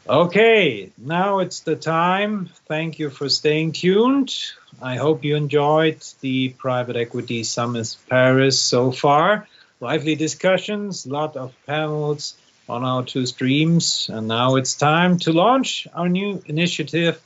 Okay, now it's the time. Thank you for staying tuned. I hope you enjoyed the Private Equity Summit Paris so far. Lively discussions, lot of panels on our two streams. And now it's time to launch our new initiative,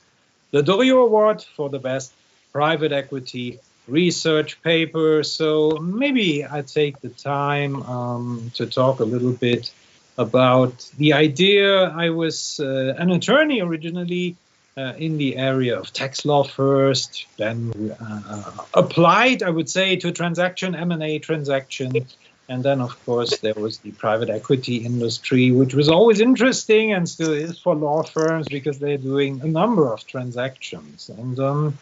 the Doriot Award for the best private equity research paper. So maybe I take the time to talk a little bit about the idea. I was an attorney originally in the area of tax law first, then applied, I would say, to transaction, M&A transaction. And then, of course, there was the private equity industry, which was always interesting and still is for law firms because they're doing a number of transactions. And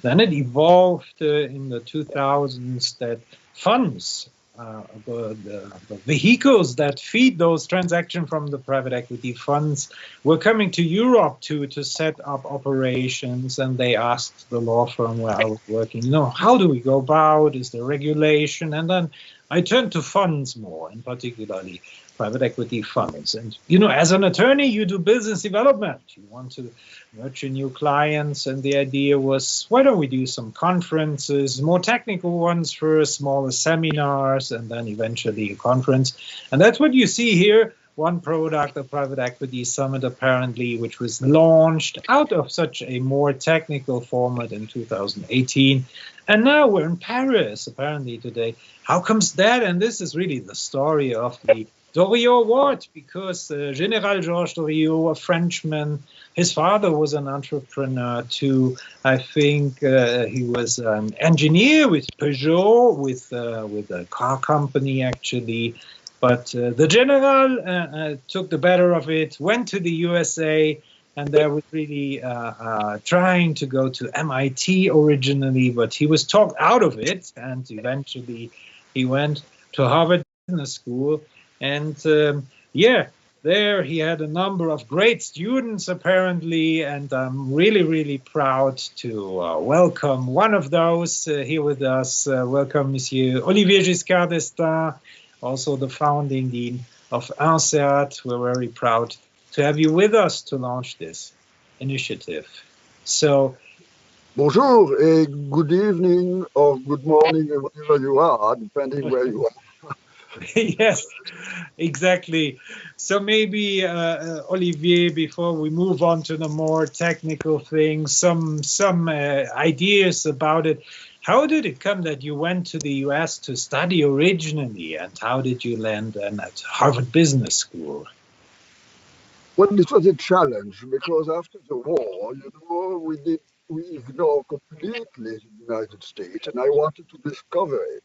then it evolved in the 2000s that funds, the vehicles that feed those transactions from the private equity funds were coming to Europe to set up operations, and they asked the law firm where I was working, how do we go about? Is there regulation? And then I turned to funds more, and particularly private equity funds. And, as an attorney, you do business development. You want to nurture new clients. And the idea was, why don't we do some conferences, more technical ones first, smaller seminars, and then eventually a conference. And that's what you see here. One product, a private equity summit, apparently, which was launched out of such a more technical format in 2018. And now we're in Paris, apparently, today. How comes that? And this is really the story of the Doriot Award, because General Georges Doriot, a Frenchman, his father was an entrepreneur too. I think he was an engineer with Peugeot, with a car company, actually. But the general took the better of it, went to the USA, and there was really trying to go to MIT originally, but he was talked out of it, and eventually he went to Harvard Business School. And there he had a number of great students, apparently, and I'm really, really proud to welcome one of those here with us. Welcome, Monsieur Olivier Giscard d'Estaing, also the founding dean of INSEAD. We're very proud to have you with us to launch this initiative. So, bonjour, good evening or good morning, wherever you are, depending where you are. Yes, exactly. So maybe, Olivier, before we move on to the more technical things, some ideas about it. How did it come that you went to the US to study originally, and how did you land then at Harvard Business School? Well, it was a challenge because after the war, we ignored completely the United States, and I wanted to discover it.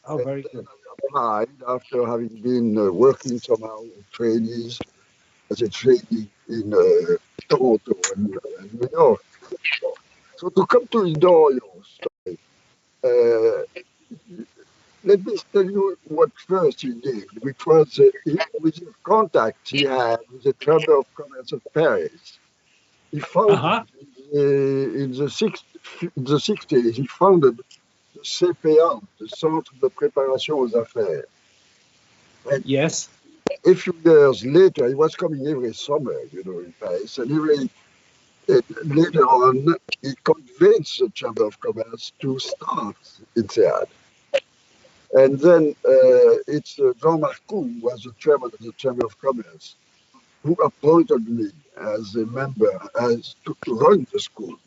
Oh, very good. I applied after having been working somehow as a trainee in Toronto and New York. So to come to Doriot story, uh, let me tell you what first he did, which was with the contact he had with the Chamber of Commerce of Paris. He founded in the 60s, he founded the CPA, the Centre de Préparation aux Affaires. And yes. A few years later, he was coming every summer, in Paris, and later on, he convinced the Chamber of Commerce to start INSEAD. And then it's Jean Marcoux, who was the chairman of the Chamber of Commerce, who appointed me as a member to run the school.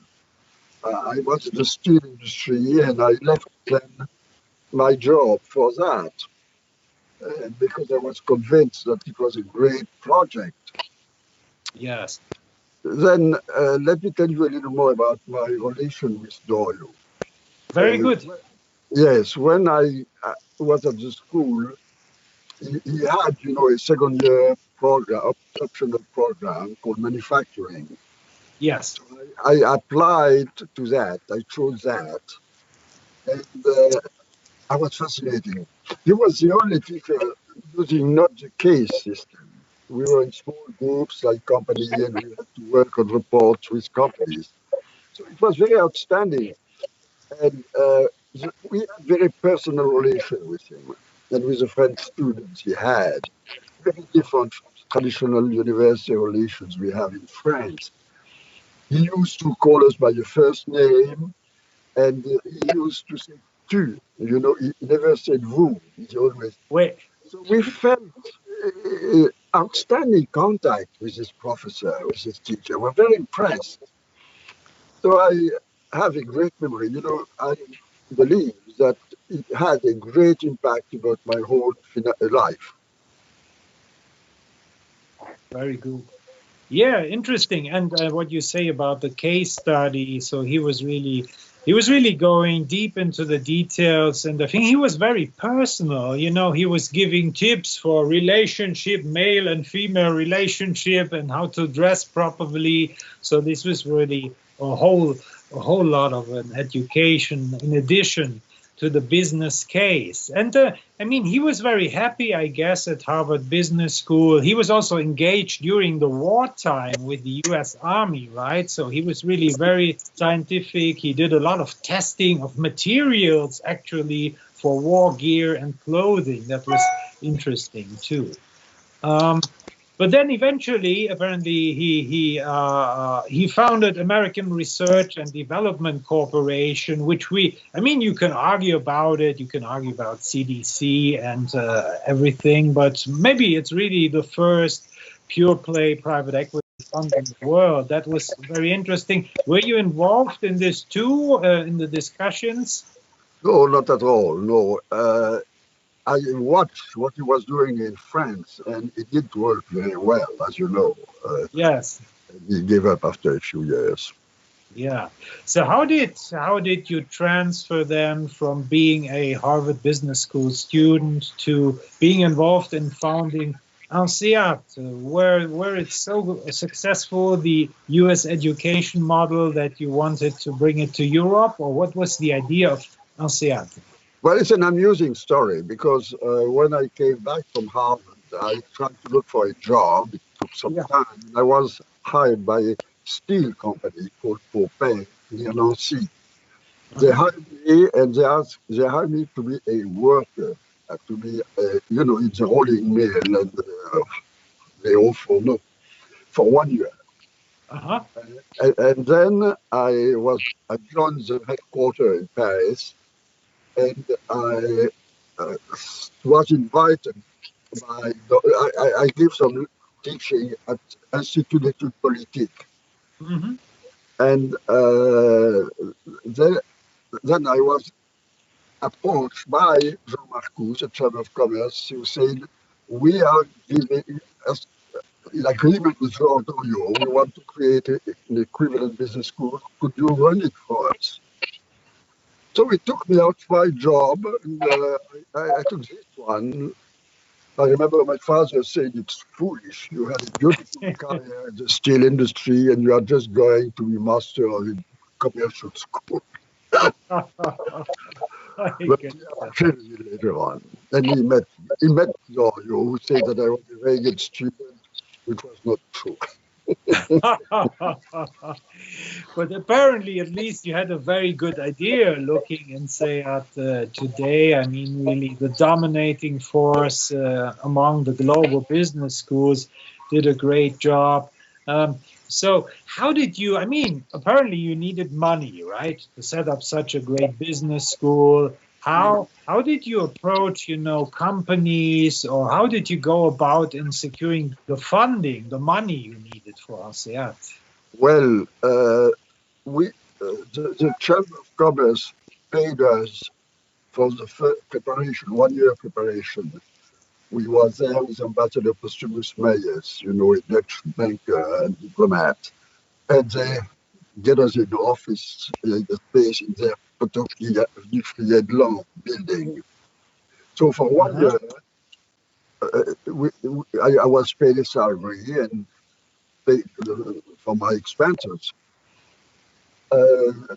I was in the steel industry, and I left then my job for that because I was convinced that it was a great project. Yes. Then let me tell you a little more about my relation with Doriot. Very good. Yes, when I was at the school, he had, a second year program, optional program called manufacturing. Yes. So I applied to that. I chose that, and I was fascinated. He was the only teacher using not the case system. We were in small groups like company, and we had to work on reports with companies. So it was very outstanding, and we had very personal relation with him and with the French students he had. very different from traditional university relations we have in France. He used to call us by your first name, and he used to say tu. He never said vous. He always. Wait. So we felt outstanding contact with this professor, with this teacher. We're very impressed. So I have a great memory. I believe that it had a great impact about my whole life. Very good. Yeah, interesting. And what you say about the case study, so he was really going deep into the details, and I think he was very personal. He was giving tips for relationship, male and female relationship, and how to dress properly. So this was really a whole lot of an education in addition to the business case. And I mean, he was very happy, I guess, at Harvard Business School. He was also engaged during the wartime with the US Army, right? So he was really very scientific. He did a lot of testing of materials, actually, for war gear and clothing. That was interesting, too. But then eventually, apparently, he founded American Research and Development Corporation, which I mean, you can argue about it. You can argue about CDC and everything, but maybe it's really the first pure play private equity fund in the world. That was very interesting. Were you involved in this too, in the discussions? No, not at all. No. I watched what he was doing in France, and it did work very well, as you know. Yes. He gave up after a few years. Yeah. So how did you transfer then from being a Harvard Business School student to being involved in founding INSEAD, where it's so successful, the U.S. education model, that you wanted to bring it to Europe, or what was the idea of INSEAD? Well, it's an amusing story because when I came back from Harvard, I tried to look for a job. It took some Yeah. time. I was hired by a steel company called Popin near Nancy. They Uh-huh. hired me, and they hired me to be a worker, to be, in the rolling mill and they offer no for 1 year. Uh-huh. And then I joined the headquarters in Paris, and I was invited I give some teaching at Institut d'études politiques. Hmm. And then, then I was approached by Jean Marcus, the Chamber of Commerce, who said, we are giving us in agreement with Jean Doriot, we want to create an equivalent business school. Could you run it for us? So he took me out for my job, and I took this one. I remember my father said, it's foolish. You had a beautiful career in the steel industry and you are just going to be master of a commercial school. I But get he that. changed it later on. And he met Zorio, who said that I was a very good student, which was not true. But apparently, at least you had a very good idea looking and say at today. I mean, really, the dominating force among the global business schools did a great job. So, how did you? I mean, apparently, you needed money, right, to set up such a great business school. How did you approach, companies, or how did you go about in securing the funding, the money you needed for INSEAD? Well, we the Chamber of Commerce paid us for the first preparation, 1 year preparation. We was there with Ambassador Postumus Meyers, a Dutch banker and diplomat. And they get us in the office, the space in their Potoki building. So for 1 year, I was paid a salary and paid for my expenses.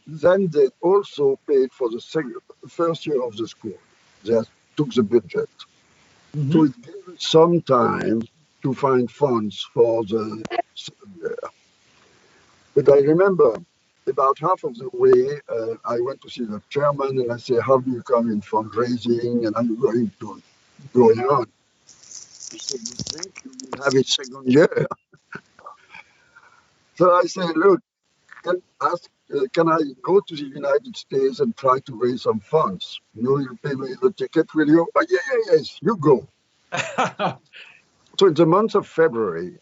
Then they also paid for the first year of the school. They took the budget. So Hmm. it gave us some time to find funds for the second year. But I remember about half of the way, I went to see the chairman and I said, how do you come in fundraising and are you going to go on? So you think you will have it second year? So I say, look, can I go to the United States and try to raise some funds? You pay me the ticket, will you? Oh, yes, you go. So in the month of February,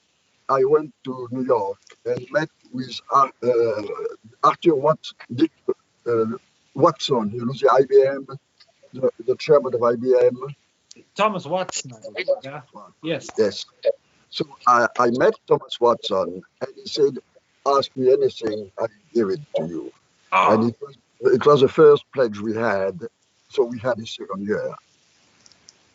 I went to New York and met with Arthur Watson, the IBM, the chairman of IBM. Thomas Watson, I believe, yeah? Yes. Yes. So I met Thomas Watson, and he said, "Ask me anything, I give it to you." And it was the first pledge we had, so we had a second year.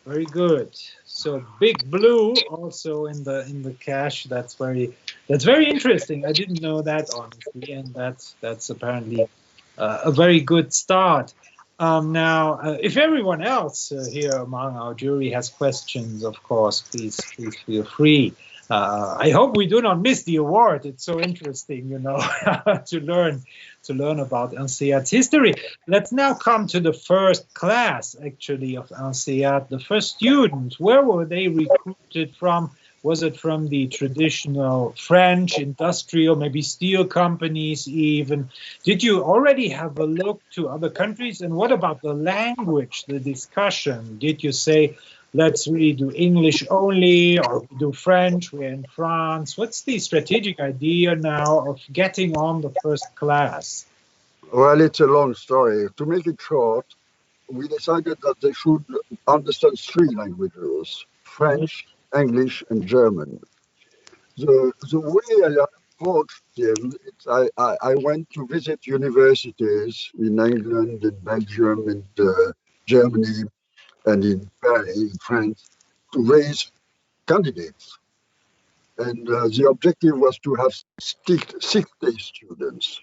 Very good. So Big Blue also in the cash. That's very interesting. I didn't know that, honestly, and that's apparently a very good start. Now, if everyone else here among our jury has questions, of course, please feel free. I hope we do not miss the award. It's so interesting, to learn about INSEAD's history. Let's now come to the first class, actually, of INSEAD. The first students, where were they recruited from? Was it from the traditional French industrial, maybe steel companies even? Did you already have a look to other countries? And what about the language, the discussion? Did you say, let's really do English only, or do French? We're in France. What's the strategic idea now of getting on the first class? Well, it's a long story. To make it short, we decided that they should understand three languages: French, English, and German. The way I approached them, I went to visit universities in England, in Belgium, in Germany, and in Paris, in France, to raise candidates. And the objective was to have 60 students.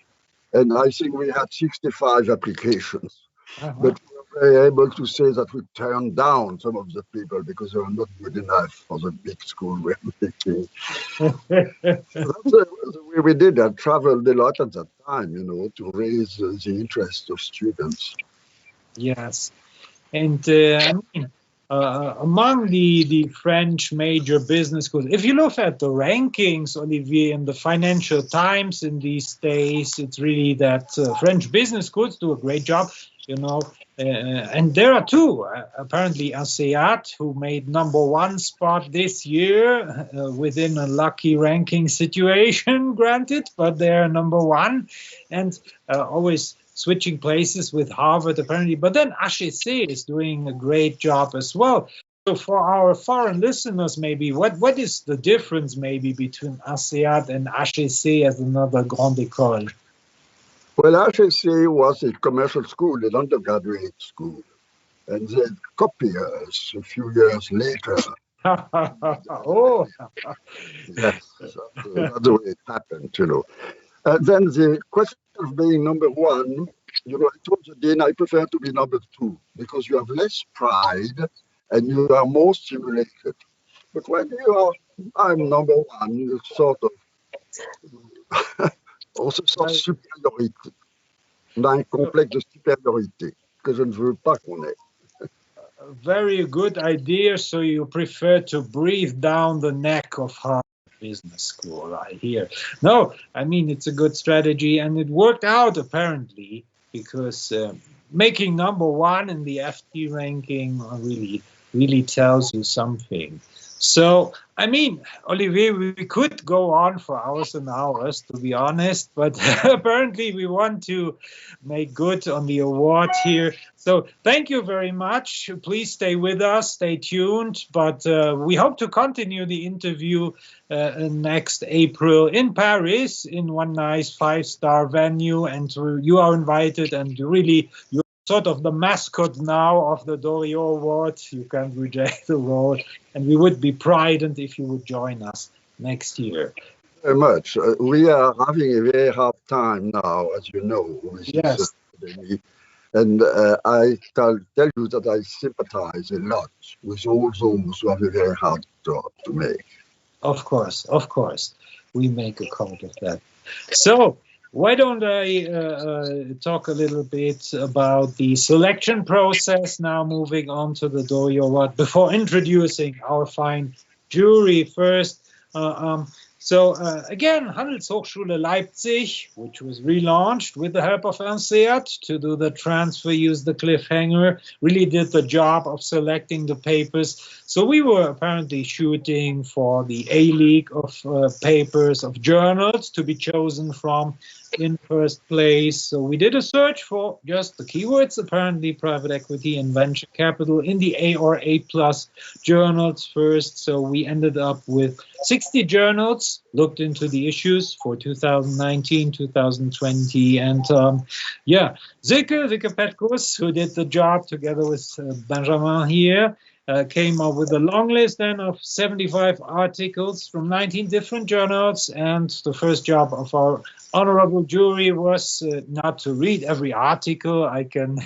And I think we had 65 applications. But we were very able to say that we turned down some of the people because they were not good enough for the big school we're making. So that's the way we did. I traveled a lot at that time, to raise the interest of students. Yes. And among the French major business schools, if you look at the rankings, Olivier, in the Financial Times in these days, it's really that French business schools do a great job, and there are two, apparently INSEAD, who made #1 spot this year within a lucky ranking situation, granted, but they're #1, and always switching places with Harvard, apparently. But then HEC is doing a great job as well. So for our foreign listeners, maybe, what is the difference maybe between INSEAD and HEC as another grande école? Well, HEC was a commercial school, an undergraduate school, and they copied us a few years later. Oh, yes, that's the way it happened, Then the question of being #1, I told the dean I prefer to be #2 because you have less pride and you are more stimulated. But when I'm #1, you sort of also sort of supériorité. On a un complexe de supériorité que je ne veux pas qu'on ait. Very good idea. So you prefer to breathe down the neck of Harvard Business School, I hear. No, I mean, it's a good strategy, and it worked out apparently, because making #1 in the FT ranking really tells you something. So, I mean, Olivier, we could go on for hours and hours, to be honest, but apparently we want to make good on the award here. So thank you very much. Please stay with us, stay tuned, but we hope to continue the interview next April in Paris in one nice 5-star venue, and you are invited, and really, you're sort of the mascot now of the Doriot Award. You can't reject the award, and we would be prided if you would join us next year. Very much. We are having a very hard time now, as you know, with this epidemic. And I tell you that I sympathize a lot with all those who have a very hard job to make. Of course. We make a call of that. So, Why don't I talk a little bit about the selection process now, moving on to the Doriot Award, before introducing our fine jury first. Again, Handelshochschule Leipzig, which was relaunched with the help of INSEAD to do the transfer, use the cliffhanger, really did the job of selecting the papers. So we were apparently shooting for the A League of papers, of journals to be chosen from in first place. So we did a search for just the keywords, apparently private equity and venture capital, in the A or A plus journals first. So we ended up with 60 journals, looked into the issues for 2019, 2020. And Silke Petkus, who did the job together with Benjamin here, came up with a long list then of 75 articles from 19 different journals. And the first job of our honorable jury was not to read every article I can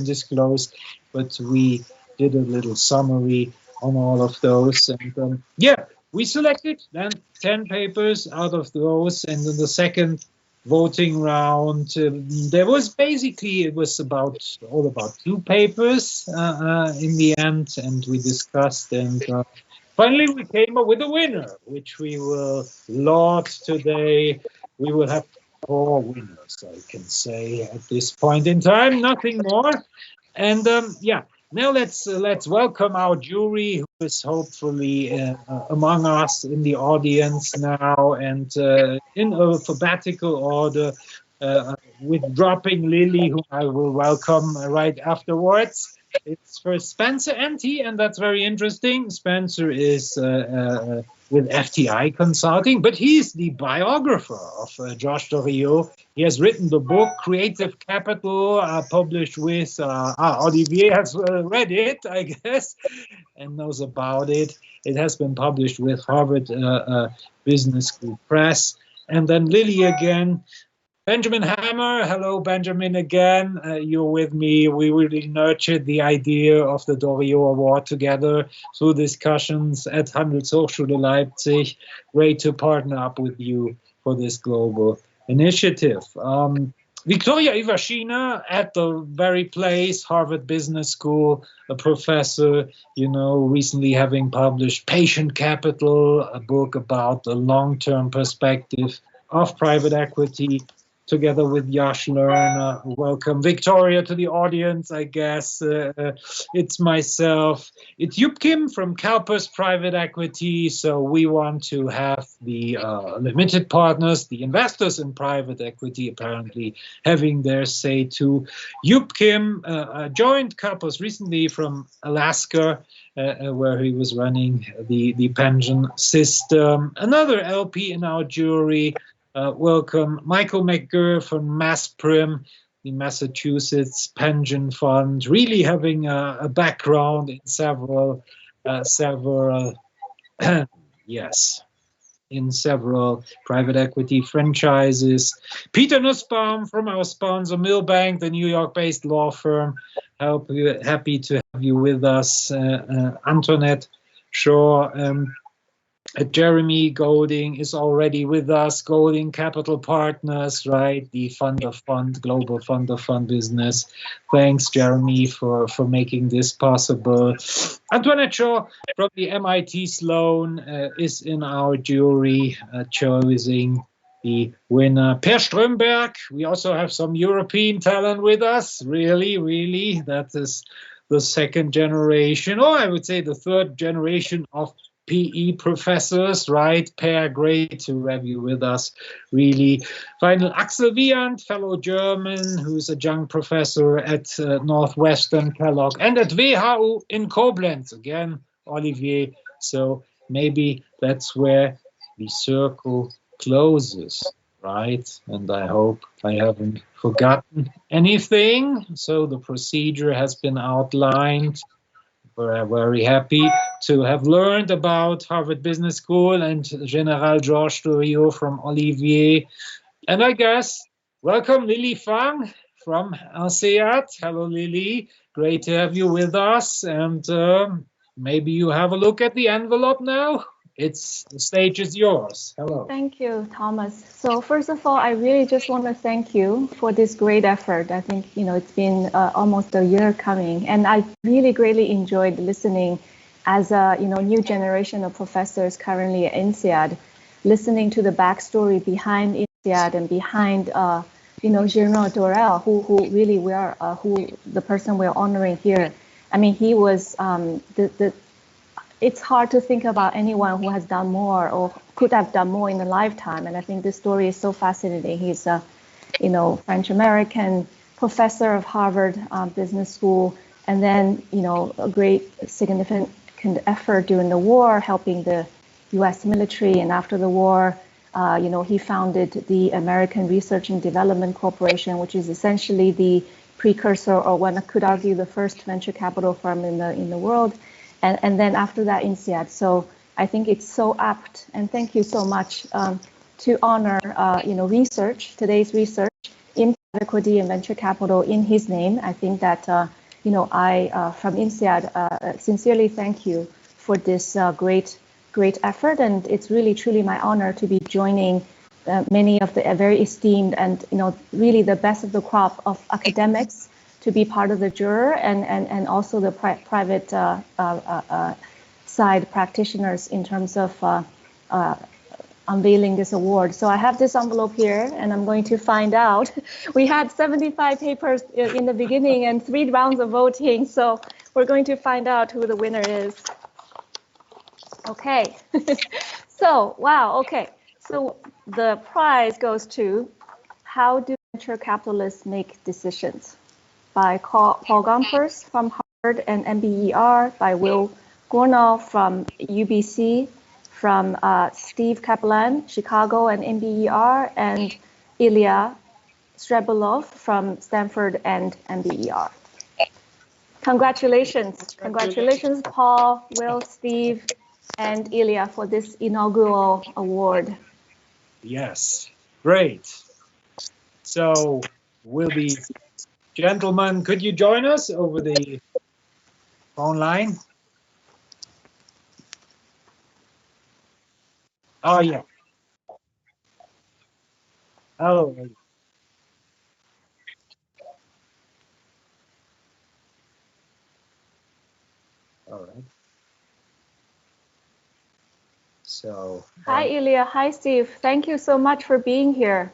disclose, but we did a little summary on all of those. And we selected then 10 papers out of those. And in the second voting round, there was basically, it was all about 2 papers in the end, and we discussed, and finally we came up with a winner, which we will laud today. We will have 4 winners, I can say at this point in time, nothing more. And now let's welcome our jury, who is hopefully among us in the audience now, and in alphabetical order, with dropping Lily, who I will welcome right afterwards. It's first Spencer Ante, and that's very interesting. Spencer is with FTI Consulting, but he's the biographer of Josh Doriot. He has written the book Creative Capital, published with Olivier has read it, I guess, and knows about it. It has been published with Harvard Business School Press. And then Lily again. Benjamin Hammer, hello Benjamin again, you're with me. We really nurtured the idea of the Doriot Award together through discussions at Handelshochschule Leipzig. Great to partner up with you for this global initiative. Victoria Ivashina at the very place, Harvard Business School, a professor, recently having published Patient Capital, a book about the long-term perspective of private equity, together with Yash Lerner. Welcome, Victoria, to the audience, I guess. It's myself. It's Yup Kim from CalPERS Private Equity. So we want to have the limited partners, the investors in private equity, apparently having their say too. Yup Kim joined CalPERS recently from Alaska, where he was running the pension system. Another LP in our jury. Welcome, Michael McGurr from MassPrim, the Massachusetts Pension Fund, really having a background in several private equity franchises. Peter Nussbaum from our sponsor Milbank, the New York-based law firm. Happy to have you with us. Antoinette Shaw. Jeremy Golding is already with us. Golding Capital Partners, right? The fund of fund, global fund of fund business. Thanks, Jeremy, for making this possible. Antoinette Shaw from the MIT Sloan is in our jury, choosing the winner. Per Strömberg. We also have some European talent with us. Really. That is the second generation, or I would say the third generation of PE professors, right? Per, great to have you with us, really. Final, Axel Wieand, fellow German, who's a young professor at Northwestern Kellogg and at WHU in Koblenz. Again, Olivier. So maybe that's where the circle closes, right? And I hope I haven't forgotten anything. So the procedure has been outlined. We're very happy to have learned about Harvard Business School and General Georges Doriot from Olivier. And I guess, welcome Lily Fang from INSEAD. Hello, Lily. Great to have you with us. And maybe you have a look at the envelope now. the stage is yours. Hello. Thank you, Thomas. So first of all, I really just want to thank you for this great effort. I think, it's been almost a year coming, and I really greatly enjoyed listening as a, new generation of professors currently at INSEAD, listening to the backstory behind INSEAD and behind, General Doriot, who really who the person we're honoring here. I mean, he was it's hard to think about anyone who has done more or could have done more in a lifetime. And I think this story is so fascinating. He's a, French-American professor of Harvard Business School, and then, a great significant effort during the war, helping the U.S. military. And after the war, he founded the American Research and Development Corporation, which is essentially the precursor, or one could argue the first venture capital firm in the world. And then after that, INSEAD. So I think it's so apt, and thank you so much to honor, today's research in private equity and venture capital in his name. I think that, I, from INSEAD, sincerely thank you for this great effort. And it's really, truly my honor to be joining many of the very esteemed and, really the best of the crop of academics to be part of the juror, and also the private side practitioners in terms of unveiling this award. So I have this envelope here, and I'm going to find out. We had 75 papers in the beginning and 3 rounds of voting, so we're going to find out who the winner is. Okay, so wow, okay. So the prize goes to How Do Venture Capitalists Make Decisions? By Paul Gompers from Harvard and MBER, by Will Gornall from UBC, from Steve Kaplan, Chicago and MBER, and Ilya Strebulov from Stanford and MBER. Congratulations. Congratulations, Paul, Will, Steve, and Ilya for this inaugural award. Yes, great. So we'll be... Gentlemen, could you join us over the phone line? Oh, yeah. Oh, all right. So... Hi, Ilya. Hi, Steve. Thank you so much for being here.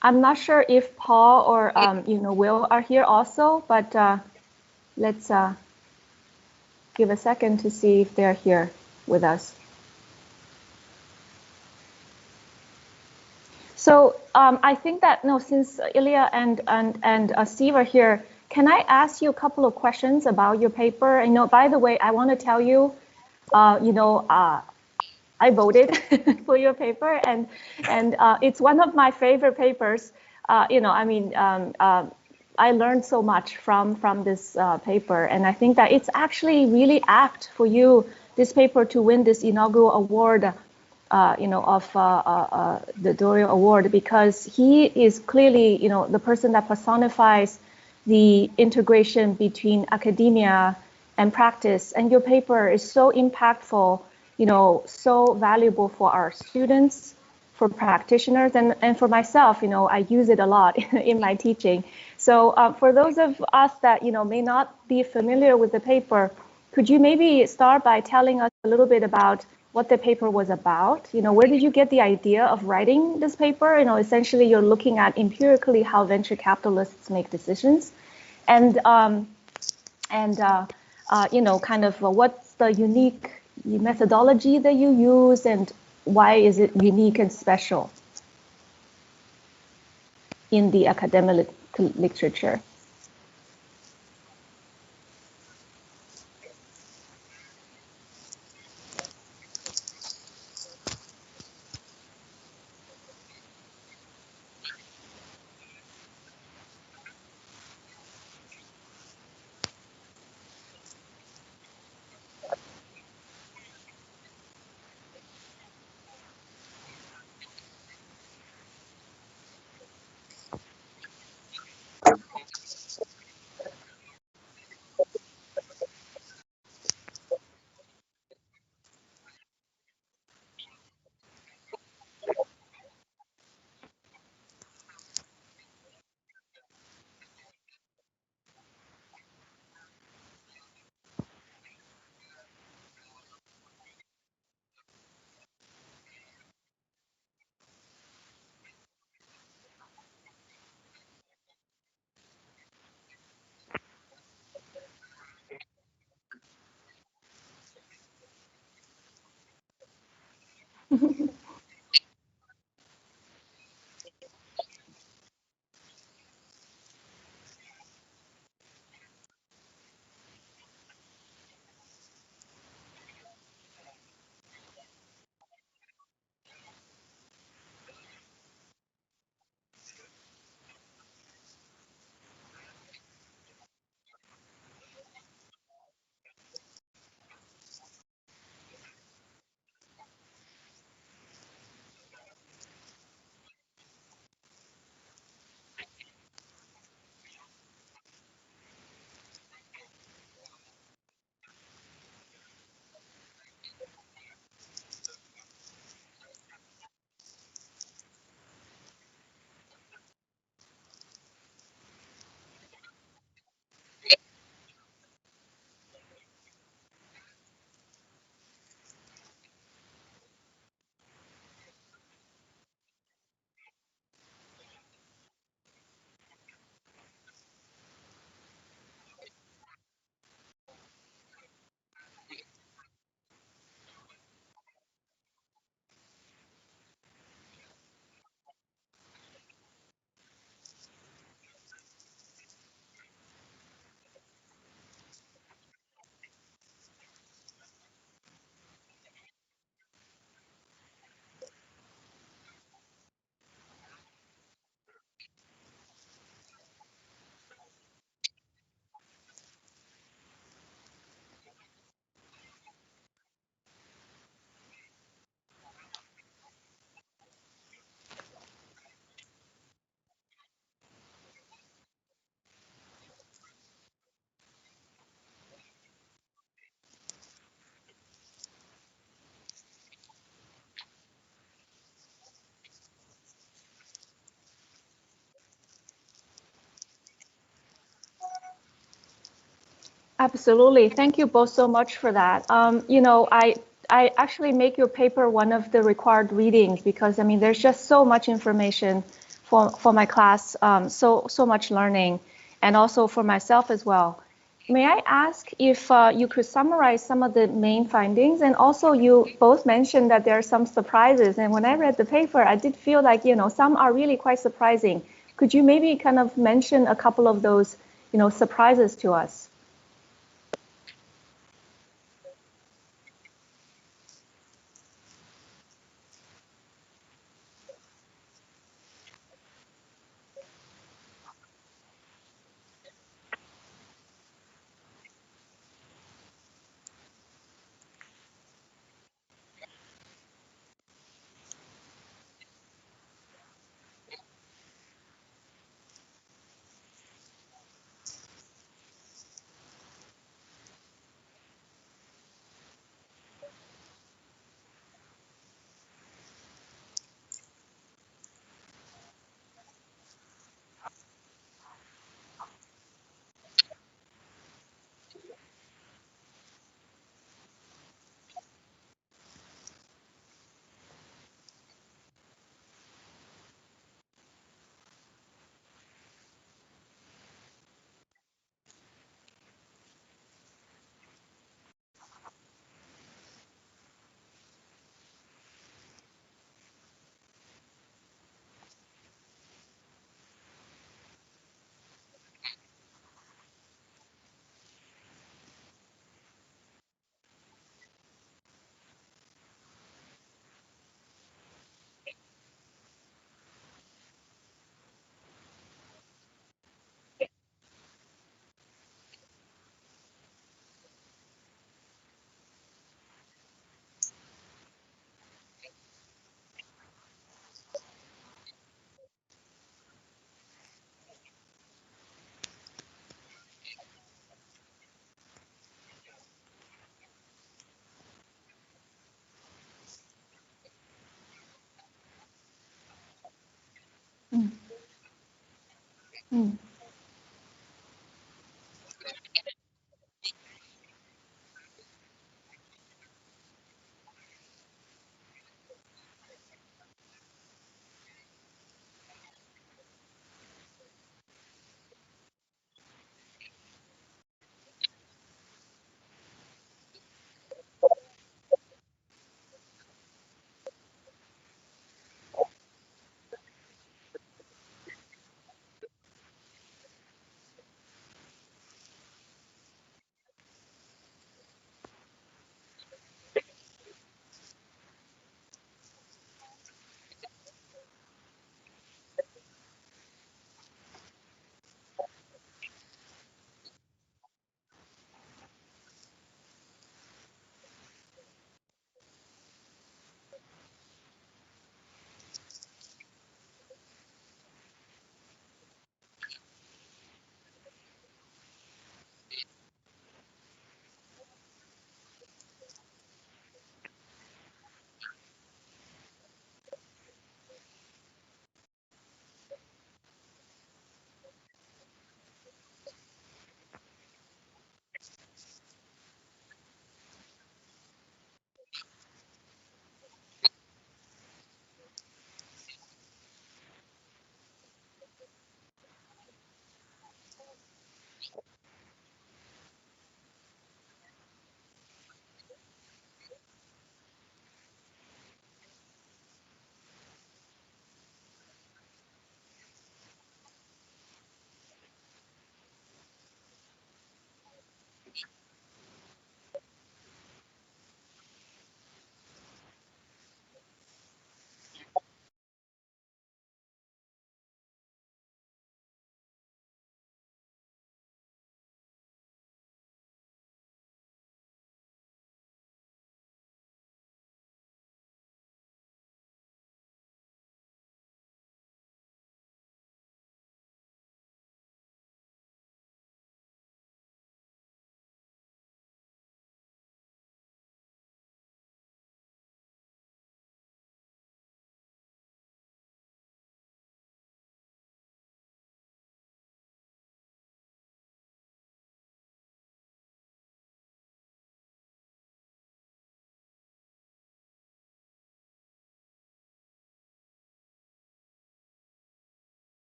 I'm not sure if Paul or Will are here also, but let's give a second to see if they're here with us. So I think that since Ilya and Steve are here, can I ask you a couple of questions about your paper? By the way, I want to tell you, I voted for your paper, and it's one of my favorite papers. I learned so much from this paper, and I think that it's actually really apt for you, this paper, to win this inaugural award, of the Doriot Award, because he is clearly, the person that personifies the integration between academia and practice. And your paper is so impactful, so valuable for our students, for practitioners, and for myself. I use it a lot in my teaching. So for those of us that may not be familiar with the paper, could you maybe start by telling us a little bit about what the paper was about? Where did you get the idea of writing this paper? Essentially, you're looking at empirically how venture capitalists make decisions, and kind of what's the unique methodology that you use, and why is it unique and special in the academic literature? Absolutely. Thank you both so much for that. I actually make your paper one of the required readings because I mean there's just so much information for my class, so much learning, and also for myself as well. May I ask if you could summarize some of the main findings? And also you both mentioned that there are some surprises. And when I read the paper, I did feel like, some are really quite surprising. Could you maybe kind of mention a couple of those, surprises to us? Mm, mm,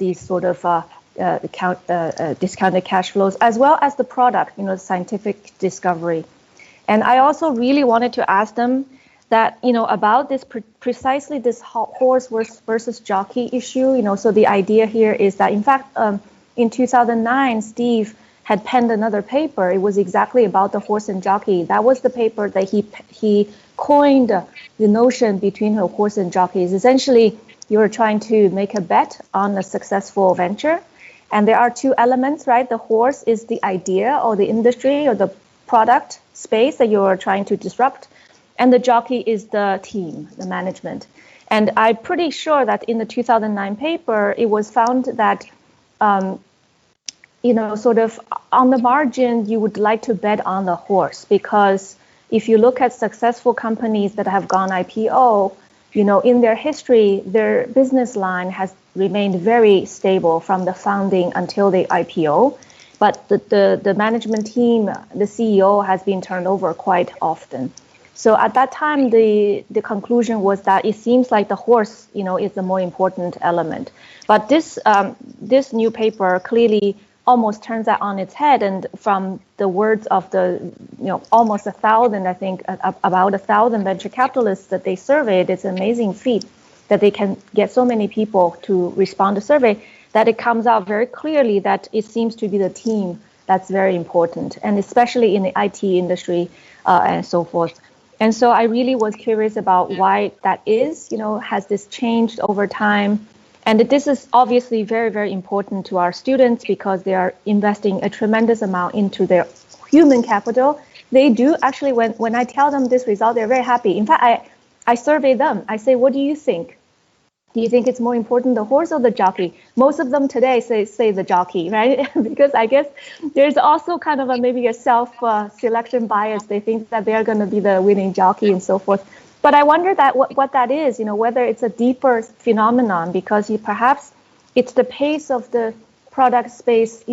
these sort of discounted cash flows, as well as the product, scientific discovery. And I also really wanted to ask them that, about this precisely this horse versus jockey issue. So the idea here is that, in fact, in 2009, Steve had penned another paper. It was exactly about the horse and jockey. That was the paper that he coined the notion between a horse and jockeys. Essentially, you're trying to make a bet on a successful venture. And there are two elements, right? The horse is the idea or the industry or the product space that you're trying to disrupt. And the jockey is the team, the management. And I'm pretty sure that in the 2009 paper, it was found that, sort of on the margin, you would like to bet on the horse, because if you look at successful companies that have gone IPO, in their history, their business line has remained very stable from the founding until the IPO. But the management team, the CEO, has been turned over quite often. So at that time, the conclusion was that it seems like the horse, is the more important element. But this new paper clearly almost turns that on its head. And from the words of the, almost 1,000, I think, about 1,000 venture capitalists that they surveyed, it's an amazing feat that they can get so many people to respond to survey, that it comes out very clearly that it seems to be the team that's very important, and especially in the IT industry and so forth. And so I really was curious about why that is, has this changed over time? And this is obviously very, very important to our students, because they are investing a tremendous amount into their human capital. They do actually, when I tell them this result, they're very happy. In fact, I survey them. I say, what do you think? Do you think it's more important, the horse or the jockey? Most of them today say the jockey, right? Because I guess there's also kind of maybe a self-selection bias. They think that they're going to be the winning jockey and so forth. But I wonder that what that is, whether it's a deeper phenomenon, because perhaps it's the pace of the product space,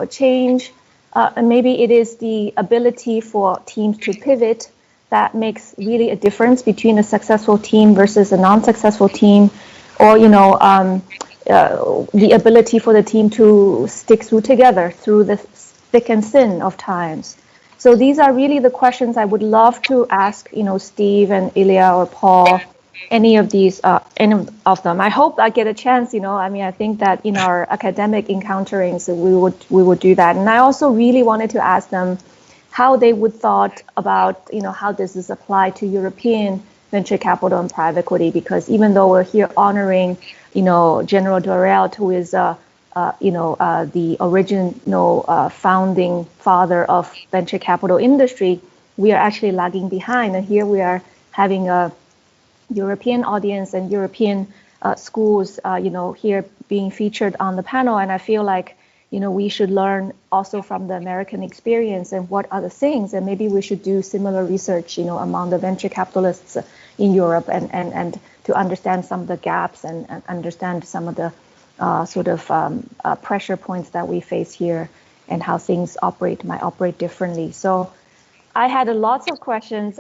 change, and maybe it is the ability for teams to pivot that makes really a difference between a successful team versus a non-successful team. Or, the ability for the team to stick together through the thick and thin of times. So these are really the questions I would love to ask, Steve and Ilya or Paul, any of them. I hope I get a chance, I think that in our academic encounterings, we would do that. And I also really wanted to ask them how they would thought about, how does this apply to European venture capital and private equity, because even though we're here honoring, General Doriot, who is, the original founding father of venture capital industry, we are actually lagging behind. And here we are having a European audience and European schools, here being featured on the panel. And I feel like, we should learn also from the American experience and what are the things, and maybe we should do similar research, among the venture capitalists in Europe, and to understand some of the gaps and understand some of the pressure points that we face here, and how things might operate differently. So I had lots of questions.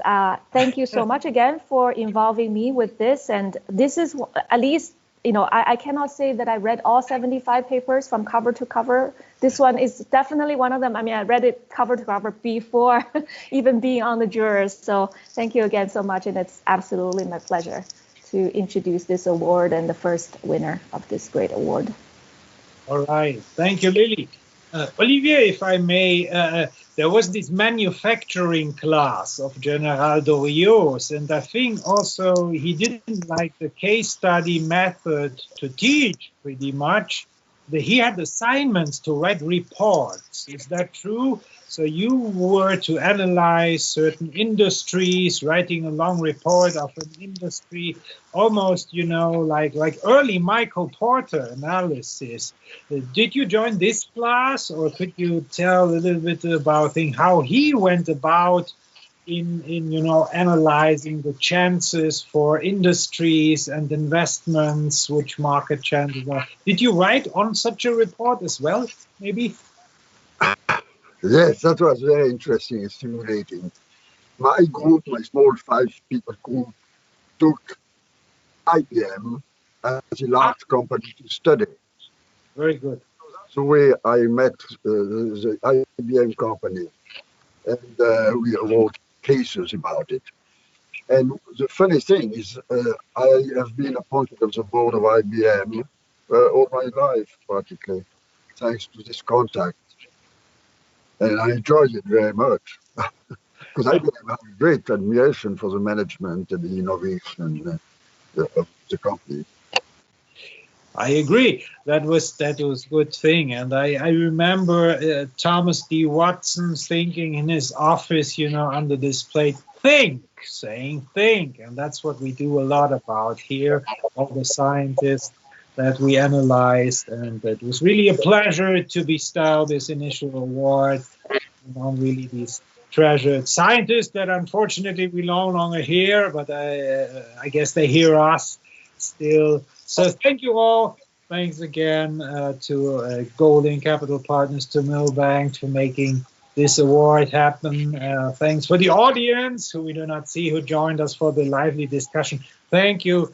Thank you so much again for involving me with this. And this is at least, I cannot say that I read all 75 papers from cover to cover. This one is definitely one of them. I read it cover to cover before even being on the jurors. So thank you again so much. And it's absolutely my pleasure to introduce this award and the first winner of this great award. All right. Thank you, Lily. Olivier, if I may, there was this manufacturing class of General Doriot, and I think also he didn't like the case study method to teach pretty much. He had assignments to write reports. Is that true? So you were to analyze certain industries, writing a long report of an industry, almost, like early Michael Porter analysis. Did you join this class, or could you tell a little bit about how he went about in analyzing the chances for industries and investments, which market chances are? Did you write on such a report as well, maybe? Yes, that was very interesting and stimulating. My group, my small 5-people group, took IBM as a large company to study. Very good. That's the way I met the IBM company, and we wrote cases about it. And the funny thing is, I have been appointed on the board of IBM all my life, practically, thanks to this contact. And I enjoyed it very much because I have great admiration for the management and the innovation of the company. I agree. That was a good thing, and I remember Thomas D. Watson thinking in his office, under this plate, saying think, and that's what we do a lot about here. All the scientists that we analyzed, and it was really a pleasure to bestow this initial award on really these treasured scientists that unfortunately we no longer hear, but I guess they hear us still. So thank you all. Thanks again to Golding Capital Partners, to Milbank for making this award happen. Thanks for the audience who we do not see, who joined us for the lively discussion. Thank you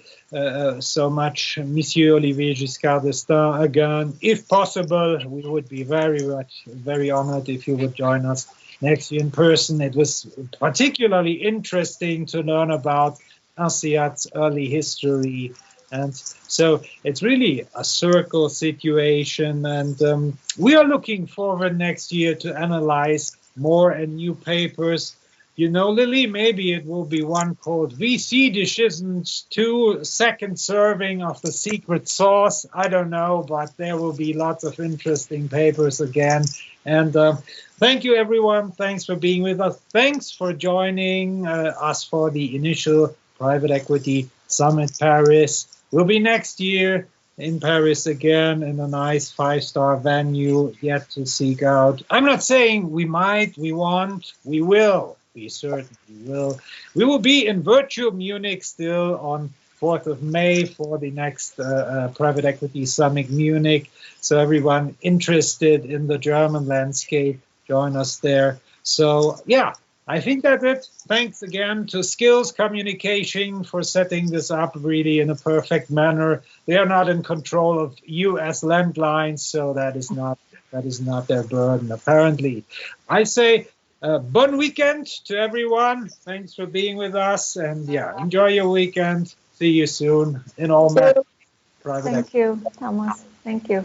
so much, Monsieur Olivier Giscard d'Estaing. Again, if possible, we would be very honored if you would join us next year in person. It was particularly interesting to learn about INSEAD's early history. And so it's really a circle situation. And we are looking forward next year to analyze more and new papers. Lily, maybe it will be one called VC Decisions 2, second serving of the secret sauce. I don't know, but there will be lots of interesting papers again. And thank you, everyone. Thanks for being with us. Thanks for joining us for the initial Private Equity Summit Paris. We'll be next year in Paris again in a nice 5-star venue yet to seek out. I'm not saying we might, we won't, we will. Be certain we will. We will be in virtual Munich still on 4th of May for the next Private Equity Summit Munich. So everyone interested in the German landscape, join us there. So yeah, I think that's it. Thanks again to Skills Communication for setting this up really in a perfect manner. They are not in control of US landlines, so that is not their burden, apparently. I say bon weekend to everyone. Thanks for being with us, and yeah, enjoy your weekend. See you soon in all private. Thank you, Thomas. Thank you.